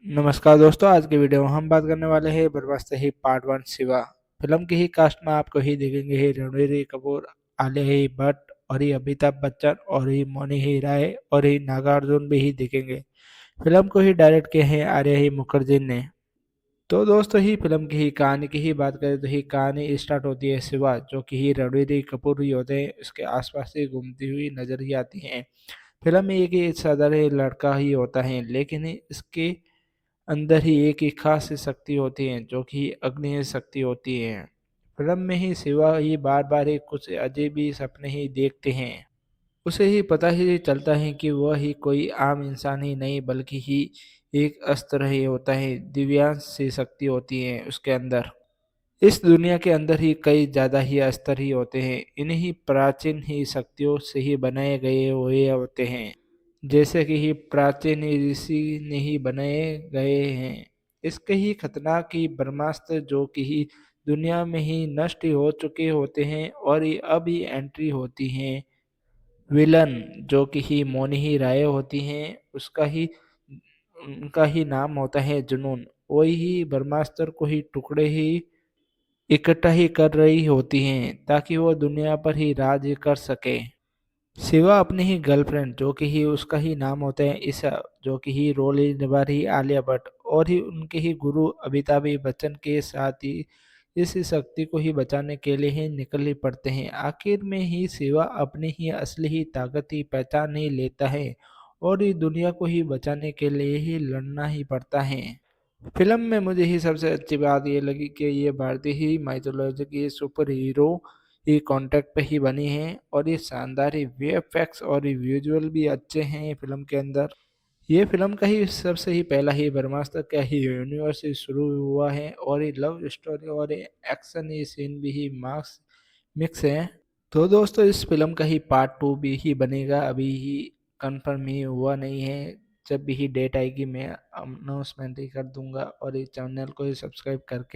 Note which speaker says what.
Speaker 1: नमस्कार दोस्तों, आज के वीडियो में हम बात करने वाले हैं ब्रह्मास्त्र ही पार्ट 1 शिवा। फिल्म की ही कास्ट में आपको ही देखेंगे ही रणवीर कपूर, आलिया ही भट्ट और ही अमिताभ बच्चन और ही मौनी ही राय और ही नागार्जुन भी ही देखेंगे। फिल्म को ही डायरेक्ट किए हैं आर्या ही मुखर्जी ने। तो दोस्तों ही फिल्म की ही कहानी की ही बात करें तो ही कहानी स्टार्ट होती है शिवा, जो कि ही रणवीर कपूर ही होते हैं, उसके आसपास ही घूमती हुई नजर ही आती हैं। फिल्म में एक ही साधारण लड़का ही होता है, लेकिन इसके अंदर ही एक ही खास शक्ति होती है, जो कि अग्नि शक्ति होती है। फिल्म में ही शिवा ही बार बार ही कुछ अजीब ही सपने ही देखते हैं। उसे ही पता ही चलता है कि वह ही कोई आम इंसान ही नहीं, बल्कि ही एक अस्त्र ही होता है, दिव्यांश सी शक्ति होती है उसके अंदर। इस दुनिया के अंदर ही कई ज्यादा ही अस्त्र ही होते हैं, इन्हीं प्राचीन ही शक्तियों से ही बनाए गए हुए होते हैं, जैसे कि ही प्राचीन ऋषि ने ही बनाए गए हैं। इसके ही खतरनाक ही ब्रह्मास्त्र, जो कि ही दुनिया में ही नष्ट हो चुके होते हैं, और ये अब ही एंट्री होती हैं विलन, जो कि ही मौनी ही राय होती हैं। उनका ही नाम होता है जुनून। वही ही ब्रह्मास्त्र को ही टुकड़े ही इकट्ठा ही कर रही होती हैं, ताकि वो दुनिया पर ही राज कर सके। शिवा अपनी ही गर्लफ्रेंड, जो कि ही उसका ही नाम होता है ईशा, जो कि ही रोल ही निभा रही आलिया भट्ट, और ही उनके ही गुरु अमिताभ बच्चन के साथ ही इस शक्ति को ही बचाने के लिए ही निकल ही पड़ते हैं। आखिर में ही शिवा अपनी ही असली ही ताकत ही पहचान ही लेता है, और ही दुनिया को ही बचाने के लिए ही लड़ना ही पड़ता है। फिल्म में मुझे ही सबसे अच्छी बात ये लगी कि ये भारतीय ही माइथोलॉजी की सुपर हीरो ही कॉन्टेक्ट पे ही बनी है, और ये शानदार ही वीएफएक्स और ये विजुअल भी अच्छे हैं ये फिल्म के अंदर। ये फिल्म का ही सबसे ही पहला ही ब्रह्मास्त्र का ही यूनिवर्स ही शुरू हुआ है, और ये लव स्टोरी और ये एक्शन ये सीन भी ही मार्क्स मिक्स है। तो दोस्तों, इस फिल्म का ही पार्ट 2 भी ही बनेगा, अभी ही कंफर्म ही हुआ नहीं है। जब भी ही डेट आएगी मैं अनाउंसमेंट ही कर दूंगा, और इस चैनल को ही सब्सक्राइब करके